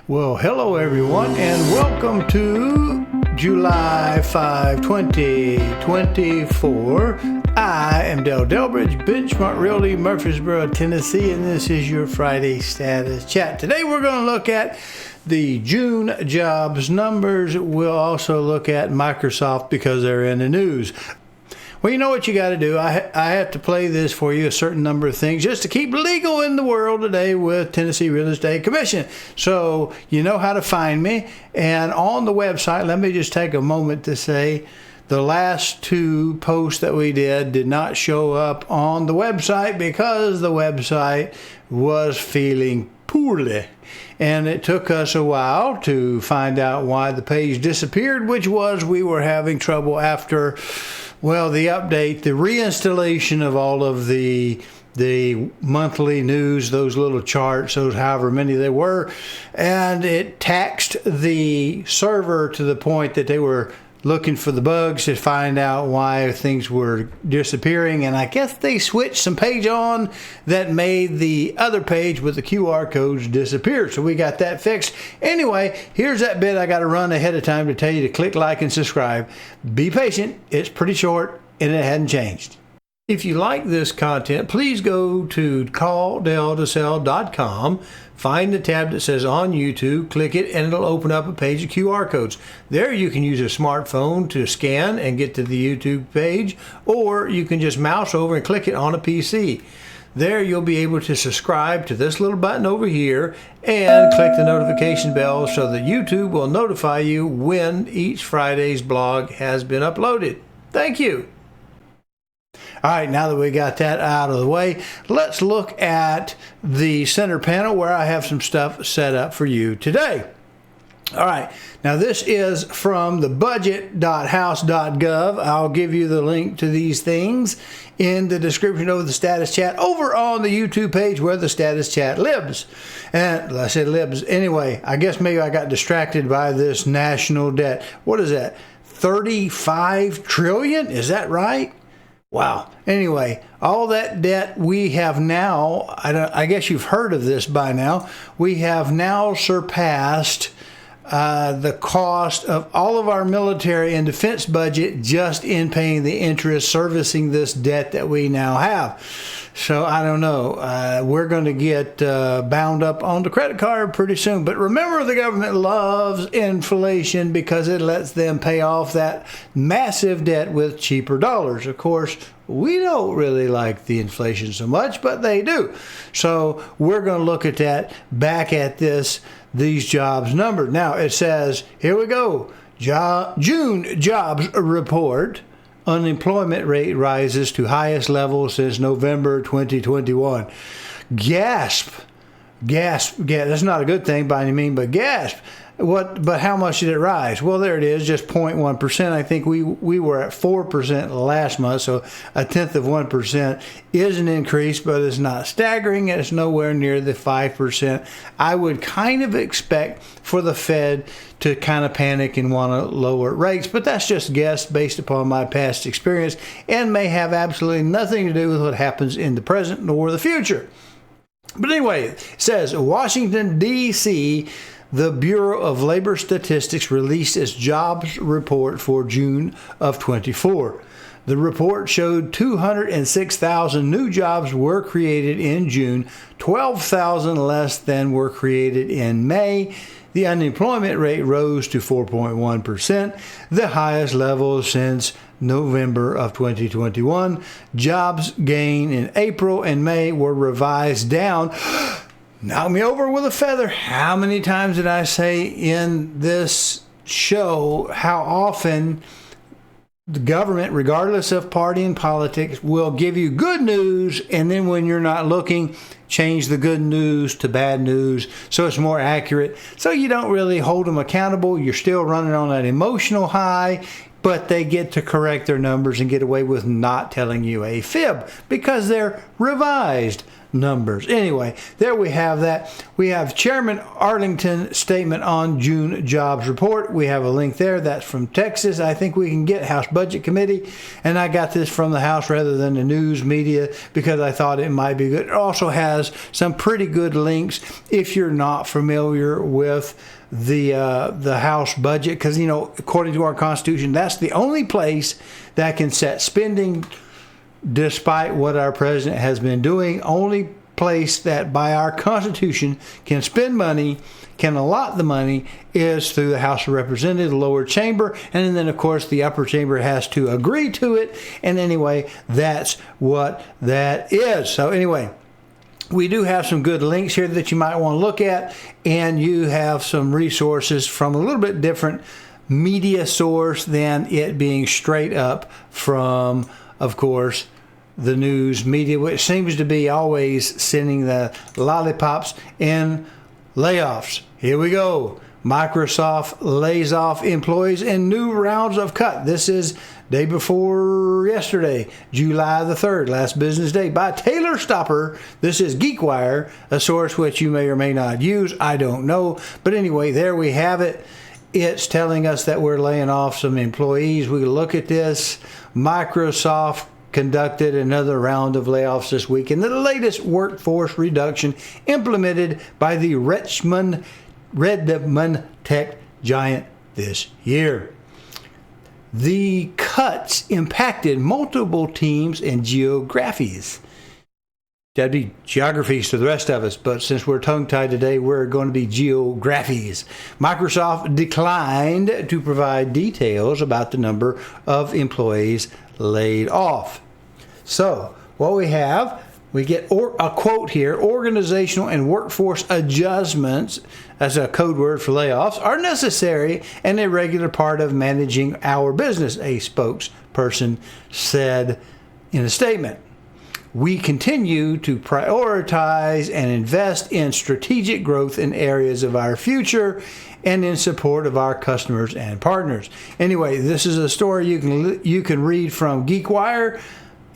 Well, hello everyone, and welcome to July 5, 2024. I am Delbridge, Benchmark Realty, Murfreesboro, Tennessee, and this is your Friday Status Chat. Today we're going to look at the June jobs numbers. We'll also look at Microsoft because they're in the news. Well, you know what you got to do. I have to play this for you, a certain number of things, just to keep legal in the world today with Tennessee Real Estate Commission. So you know how to find me. And on the website, let me just take a moment to say the last two posts that we did not show up on the website because the website was feeling poorly. And it took us a while to find out why the page disappeared, which was we were having trouble after, well, the update, the reinstallation of all of the monthly news, those little charts, those however many they were, and it taxed the server to the point that they were looking for the bugs to find out why things were disappearing. And I guess they switched some page on that made the other page with the QR codes disappear. So we got that fixed. Anyway, here's that bit I got to run ahead of time to tell you to click like and subscribe. Be patient. It's pretty short and it hadn't changed. If you like this content, please go to CallDelToSell.com, find the tab that says on YouTube, click it, and it'll open up a page of QR codes. There you can use a smartphone to scan and get to the YouTube page, or you can just mouse over and click it on a PC. There you'll be able to subscribe to this little button over here and click the notification bell so that YouTube will notify you when each Friday's blog has been uploaded. Thank you. All right, now that we got that out of the way, let's look at the center panel where I have some stuff set up for you today. All right, now this is from the budget.house.gov. I'll give you the link to these things in the description of the status chat over on the YouTube page where the status chat lives. And I said lives. Anyway, I guess maybe I got distracted by this national debt. What is that? 35 trillion? Is that right? Wow. Anyway, all that debt we have now, I guess you've heard of this by now, we have now surpassed the cost of all of our military and defense budget just in paying the interest servicing this debt that we now have. So I don't know. We're going to get bound up on the credit card pretty soon. But remember, the government loves inflation because it lets them pay off that massive debt with cheaper dollars. Of course, we don't really like the inflation so much, but they do. So we're going to look at that, back at these jobs numbered. Now it says, here we go, June jobs report. Unemployment rate rises to highest level since November 2021. Gasp. That's not a good thing by any means, but gasp. But how much did it rise? Well, there it is, just 0.1%. I think we were at 4% last month, so a tenth of 1% is an increase, but it's not staggering, and it's nowhere near the 5% I would kind of expect for the Fed to kind of panic and want to lower rates. But that's just guess based upon my past experience and may have absolutely nothing to do with what happens in the present nor the future. But anyway, it says Washington, D.C., the Bureau of Labor Statistics released its jobs report for June of 24. The report showed 206,000 new jobs were created in June, 12,000 less than were created in May. The unemployment rate rose to 4.1%, the highest level since November of 2021. Jobs gained in April and May were revised down. Knock me over with a feather. How many times did I say in this show how often the government, regardless of party and politics, will give you good news, and then when you're not looking, change the good news to bad news so it's more accurate. So you don't really hold them accountable. You're still running on that emotional high, but they get to correct their numbers and get away with not telling you a fib because they're revised, numbers. Anyway, there we have that. We have Chairman Arlington's statement on June jobs report. We have a link there. That's from Texas. I think we can get House Budget Committee, and I got this from the House rather than the news media because I thought it might be good. It also has some pretty good links if you're not familiar with the House budget, because, you know, according to our Constitution, that's the only place that can set spending despite what our president has been doing. Only place that by our Constitution can spend money, can allot the money, is through the House of Representatives, the lower chamber, and then of course the upper chamber has to agree to it. And anyway, that's what that is. So anyway, we do have some good links here that you might want to look at, and you have some resources from a little bit different media source than it being straight up from, of course, the news media, which seems to be always sending the lollipops in layoffs. Here we go. Microsoft lays off employees in new rounds of cut. This is day before yesterday, July the 3rd, last business day, by Taylor Stopper. This is GeekWire, a source which you may or may not use. I don't know. But anyway, there we have it. It's telling us that we're laying off some employees. We look at this. Microsoft conducted another round of layoffs this week in the latest workforce reduction implemented by the Redmond tech giant this year. The cuts impacted multiple teams and geographies. That'd be geographies to the rest of us, but since we're tongue-tied today, we're going to be geographies. Microsoft declined to provide details about the number of employees laid off. So, what we have, we get a quote here: organizational and workforce adjustments, as a code word for layoffs, are necessary and a regular part of managing our business, a spokesperson said in a statement. We continue to prioritize and invest in strategic growth in areas of our future and in support of our customers and partners. Anyway, this is a story you can read from GeekWire,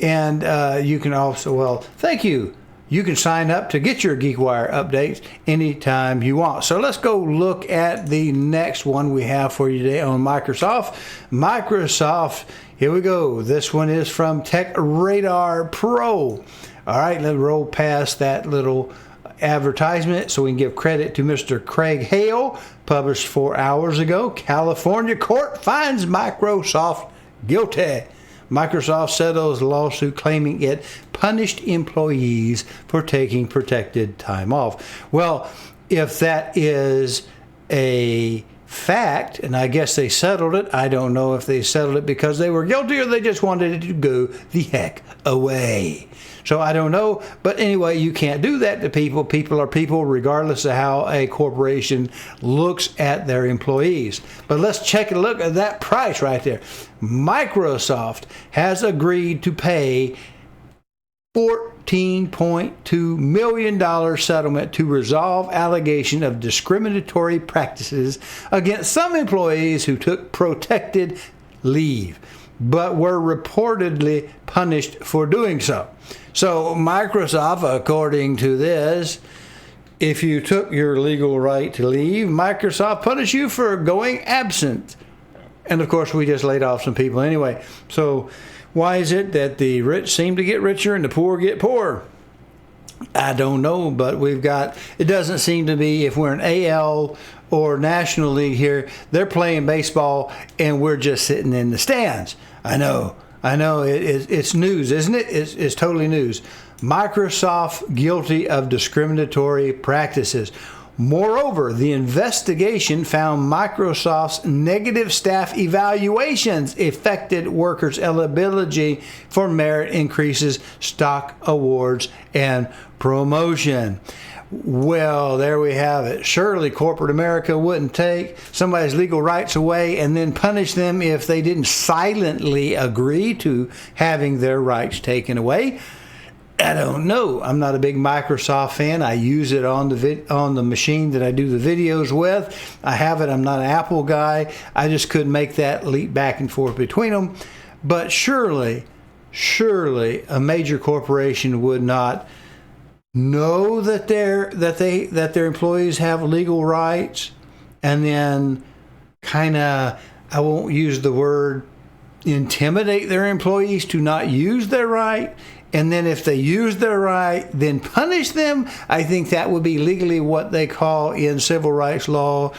and you can also, well, thank you. You can sign up to get your GeekWire updates anytime you want. So let's go look at the next one we have for you today on Microsoft. Microsoft, here we go. This one is from Tech Radar Pro. All right, let's roll past that little advertisement so we can give credit to Mr. Craig Hale, published 4 hours ago. California court finds Microsoft guilty. Microsoft settles lawsuit claiming it punished employees for taking protected time off. Well, if that is a fact, and I guess they settled it, I don't know if they settled it because they were guilty or they just wanted it to go the heck away. So I don't know, but anyway, you can't do that to people. People are people regardless of how a corporation looks at their employees. But let's check a look at that price right there. Microsoft has agreed to pay $14.2 million settlement to resolve allegation of discriminatory practices against some employees who took protected leave, but were reportedly punished for doing so. So Microsoft, according to this, if you took your legal right to leave, Microsoft punished you for going absent. And of course, we just laid off some people anyway. So why is it that the rich seem to get richer and the poor get poorer? I don't know, but it doesn't seem to be, if we're an AL or National League here, they're playing baseball and we're just sitting in the stands. I know, it's news, isn't it? It's totally news. Microsoft guilty of discriminatory practices. Moreover, the investigation found Microsoft's negative staff evaluations affected workers' eligibility for merit increases, stock awards, and promotion. Well, there we have it. Surely corporate America wouldn't take somebody's legal rights away and then punish them if they didn't silently agree to having their rights taken away. I don't know. I'm not a big Microsoft fan. I use it on the machine that I do the videos with. I have it. I'm not an Apple guy. I just couldn't make that leap back and forth between them. But surely a major corporation would not know that their employees have legal rights, and then kind of, I won't use the word intimidate their employees to not use their right, and then if they use their right, then punish them. I think that would be legally what they call in civil rights law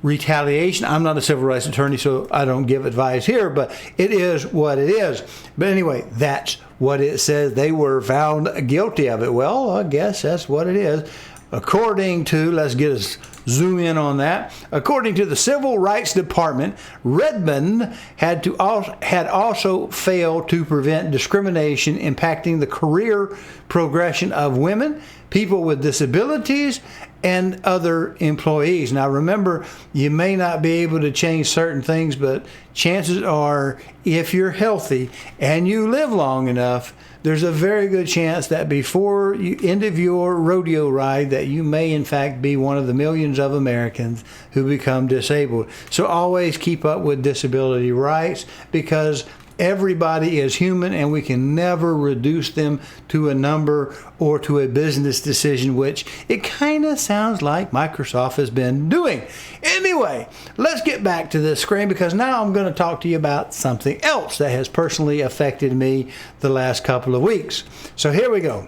retaliation. I'm not a civil rights attorney, so I don't give advice here, but it is what it is. But anyway, that's what it says. They were found guilty of it. Well, I guess that's what it is. According to, let's get a zoom in on that. According to the Civil Rights Department, Redmond had also failed to prevent discrimination impacting the career progression of women, people with disabilities, and other employees. Now remember, you may not be able to change certain things, but chances are, if you're healthy and you live long enough, there's a very good chance that before you end of your rodeo ride that you may in fact be one of the millions of Americans who become disabled. So always keep up with disability rights, because everybody is human and we can never reduce them to a number or to a business decision, which it kind of sounds like Microsoft has been doing. Anyway, let's get back to this screen, because now I'm going to talk to you about something else that has personally affected me the last couple of weeks. So here we go.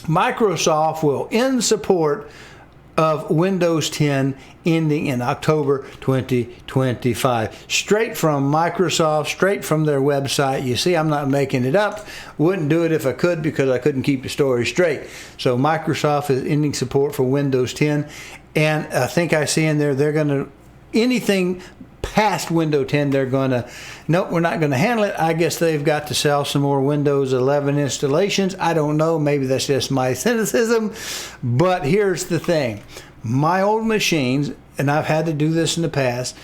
Microsoft will end support of Windows 10 ending in October 2025. Straight from Microsoft, straight from their website. You see, I'm not making it up. Wouldn't do it if I could, because I couldn't keep the story straight. So Microsoft is ending support for Windows 10, and I think I see in there they're going to, anything past Windows 10, they're going to, nope, we're not going to handle it. I guess they've got to sell some more Windows 11 installations. I don't know. Maybe that's just my cynicism. But here's the thing. My old machines, and I've had to do this in the past,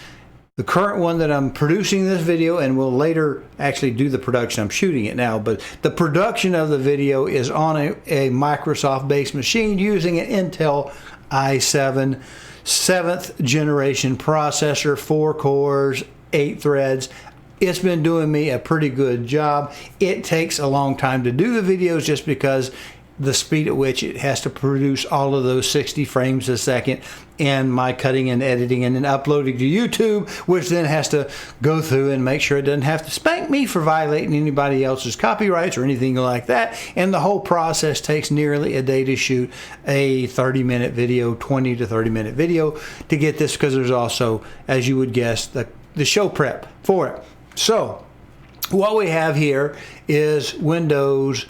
the current one that I'm producing this video, and will later actually do the production, I'm shooting it now, but the production of the video is on a Microsoft-based machine using an Intel i7 7th generation processor, 4 cores, 8 threads. It's been doing me a pretty good job. It takes a long time to do the videos just because the speed at which it has to produce all of those 60 frames a second, and my cutting and editing and then uploading to YouTube, which then has to go through and make sure it doesn't have to spank me for violating anybody else's copyrights or anything like that. And the whole process takes nearly a day to shoot a 30-minute video, 20 to 30-minute video to get this, because there's also, as you would guess, the show prep for it. So what we have here is Windows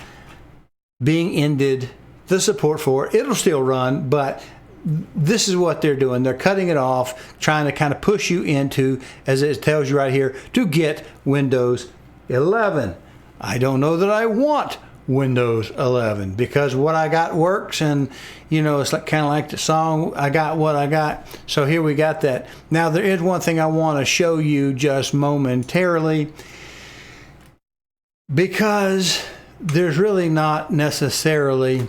being ended, the support for it. It'll still run, but this is what they're doing. They're cutting it off, trying to kind of push you into, as it tells you right here, to get Windows 11. I don't know that I want Windows 11, because what I got works, and you know, it's like kind of like the song, I got what I got. So here we got that. Now there is one thing I want to show you just momentarily, because there's really not necessarily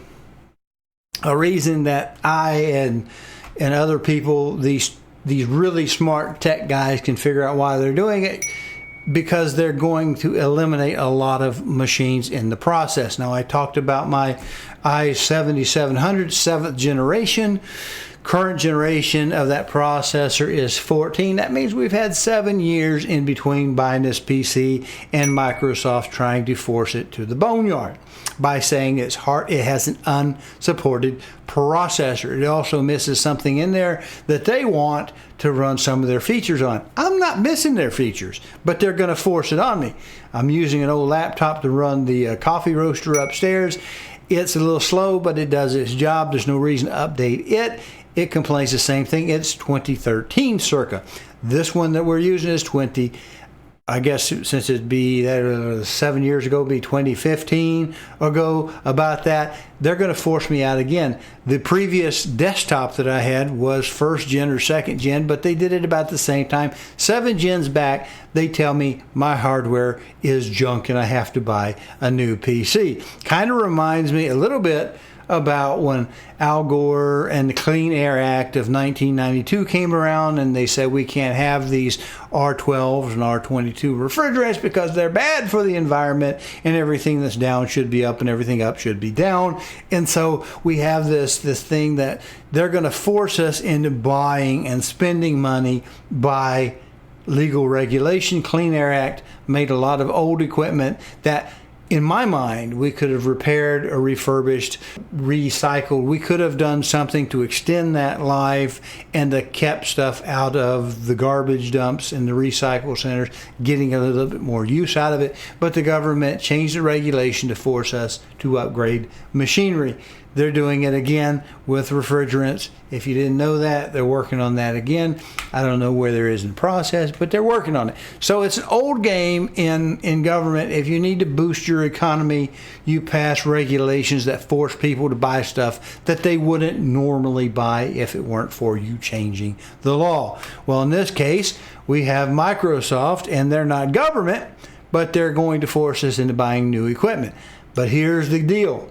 a reason that I and other people, these really smart tech guys, can figure out why they're doing it, because they're going to eliminate a lot of machines in the process. Now, I talked about my i7700 7th generation. Current generation of that processor is 14. That means we've had 7 years in between buying this PC and Microsoft trying to force it to the boneyard by saying it's hard, it has an unsupported processor. It also misses something in there that they want to run some of their features on. I'm not missing their features, but they're going to force it on me. I'm using an old laptop to run the coffee roaster upstairs. It's a little slow, but it does its job. There's no reason to update it. It complains the same thing. It's 2013 circa. This one that we're using is I guess since it'd be 7 years ago, be 2015 ago, about that. They're going to force me out again. The previous desktop that I had was 1st gen or 2nd gen, but they did it about the same time. 7 gens back, they tell me my hardware is junk and I have to buy a new PC. Kind of reminds me a little bit about when Al Gore and the Clean Air Act of 1992 came around, and they said we can't have these R12s and R22 refrigerants because they're bad for the environment, and everything that's down should be up and everything up should be down. And so we have this thing that they're going to force us into buying and spending money by legal regulation. Clean Air Act made a lot of old equipment that, in my mind, we could have repaired or refurbished, recycled. We could have done something to extend that life and to kept stuff out of the garbage dumps and the recycle centers, getting a little bit more use out of it. But the government changed the regulation to force us to upgrade machinery. They're doing it again with refrigerants. If you didn't know that, they're working on that again. I don't know where there is in the process, but they're working on it. So it's an old game in government. If you need to boost your economy, you pass regulations that force people to buy stuff that they wouldn't normally buy if it weren't for you changing the law. Well, in this case, we have Microsoft, and they're not government, but they're going to force us into buying new equipment. But here's the deal.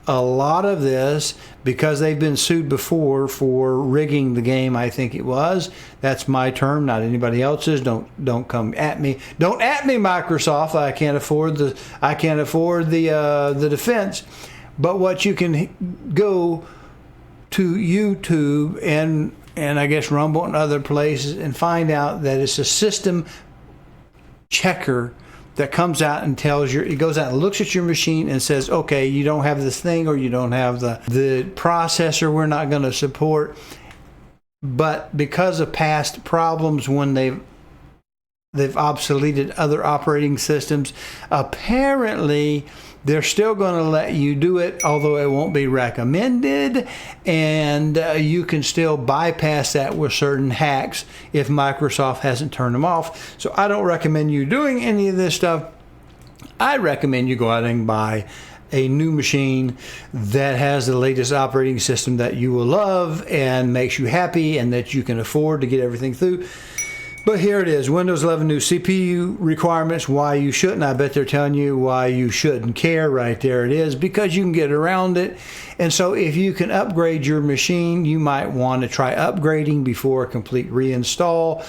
A lot of this, because they've been sued before for rigging the game, I think it was. That's my term, not anybody else's. Don't come at me. Don't at me, Microsoft. I can't afford the defense. But what you can go to YouTube and I guess Rumble and other places and find out that it's a system checker that comes out and tells you, it goes out and looks at your machine and says, okay, you don't have this thing, or you don't have the processor we're not going to support. But because of past problems when they've obsoleted other operating systems, apparently they're still going to let you do it, although it won't be recommended, and you can still bypass that with certain hacks if Microsoft hasn't turned them off. So I don't recommend you doing any of this stuff. I recommend you go out and buy a new machine that has the latest operating system that you will love and makes you happy and that you can afford to get everything through. But here it is, Windows 11 new CPU requirements, why you shouldn't. I bet they're telling you why you shouldn't care. Right there it is, because you can get around it. And so if you can upgrade your machine, you might want to try upgrading before a complete reinstall.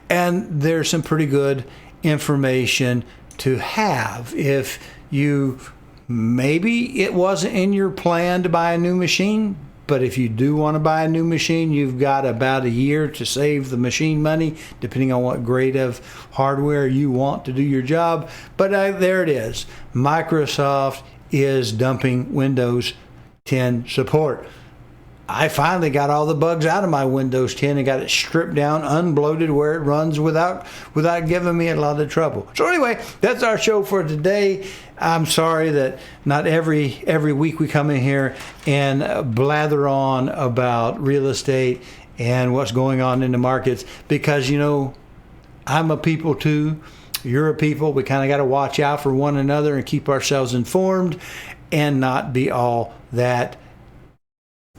And there's some pretty good information to have. If you, maybe it wasn't in your plan to buy a new machine, but if you do want to buy a new machine, you've got about a year to save the machine money, depending on what grade of hardware you want to do your job. But there it is. Microsoft is dumping Windows 10 support. I finally got all the bugs out of my Windows 10 and got it stripped down, unbloated, where it runs without giving me a lot of trouble. So anyway, that's our show for today. I'm sorry that not every week we come in here and blather on about real estate and what's going on in the markets, because, you know, I'm a people too. You're a people. We kind of got to watch out for one another and keep ourselves informed and not be all that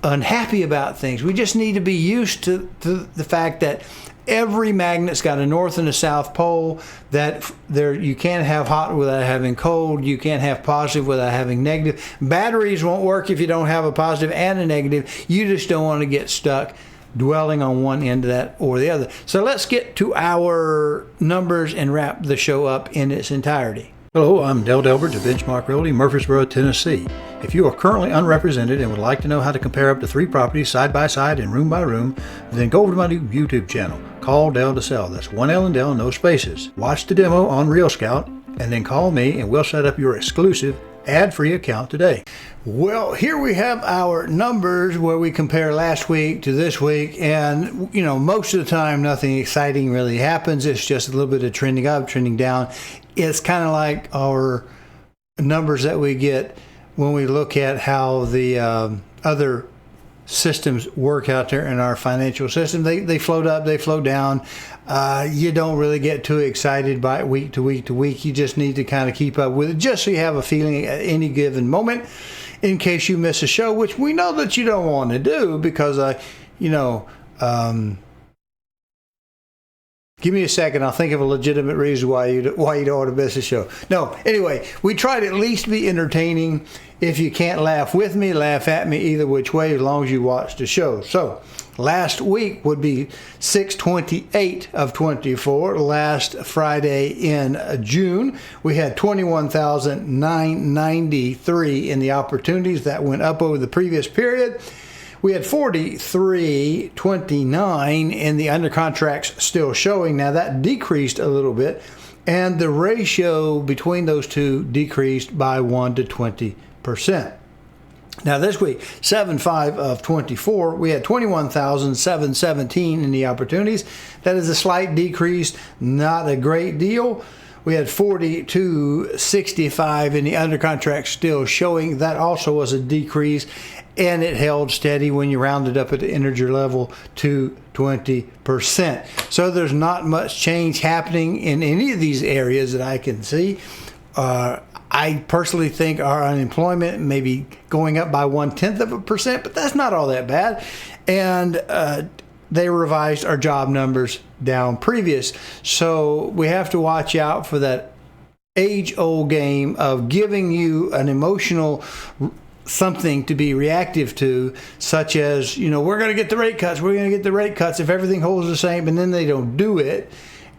unhappy about things. We just need to be used to the fact that every magnet's got a north and a south pole, that you can't have hot without having cold, you can't have positive without having negative. Batteries won't work if you don't have a positive and a negative. You just don't want to get stuck dwelling on one end of that or the other. So let's get to our numbers and wrap the show up in its entirety. Hello, I'm Delbridge of Benchmark Realty, Murfreesboro, Tennessee. If you are currently unrepresented and would like to know how to compare up to 3 properties side by side and room by room, then go over to my new YouTube channel, CallDelToSell. That's 1 L and Del, no spaces. Watch the demo on Real Scout and then call me and we'll set up your exclusive ad-free account today. Well, here we have our numbers where we compare last week to this week, and you know, most of the time nothing exciting really happens. It's just a little bit of trending up, trending down. It's kind of like our numbers that we get when we look at how the other systems work out there in our financial system. They float up, they float down. You don't really get too excited by it week to week to week. You just need to kind of keep up with it, just so you have a feeling at any given moment in case you miss a show, which we know that you don't want to do, because Give me a second. I'll think of a legitimate reason why you don't want to miss the show. No, anyway, we try to at least be entertaining. If you can't laugh with me, laugh at me, either which way, as long as you watch the show. So, last week would be 6/28 of 24. Last Friday in June, we had 21,993 in the opportunities. That went up over the previous period. We had 43,29 in the under contracts still showing. Now that decreased a little bit, and the ratio between those two decreased by 1 to 20%. Now this week, 7/5 of 24, we had 21,717 in the opportunities. That is a slight decrease, not a great deal. We had 4265 in the under contract still showing. That also was a decrease, and it held steady when you rounded up at the integer level to 20%. So there's not much change happening in any of these areas that I can see. I personally think our unemployment may be going up by 0.1%, but that's not all that bad. And they revised our job numbers down previous. So we have to watch out for that age-old game of giving you an emotional something to be reactive to, such as, we're going to get the rate cuts, if everything holds the same, and then they don't do it.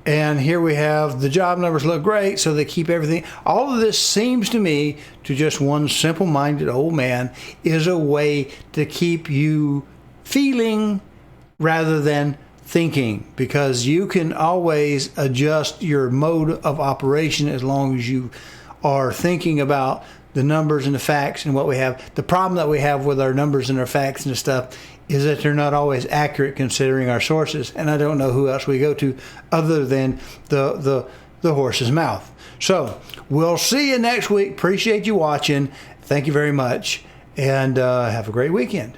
And here we have the job numbers look great, so they keep everything. All of this seems to me to just one simple-minded old man is a way to keep you feeling rather than thinking, because you can always adjust your mode of operation as long as you are thinking about the numbers and the facts and what we have. The problem that we have with our numbers and our facts and stuff is that they're not always accurate considering our sources, and I don't know who else we go to other than the horse's mouth. So we'll see you next week. Appreciate you watching. Thank you very much, and have a great weekend.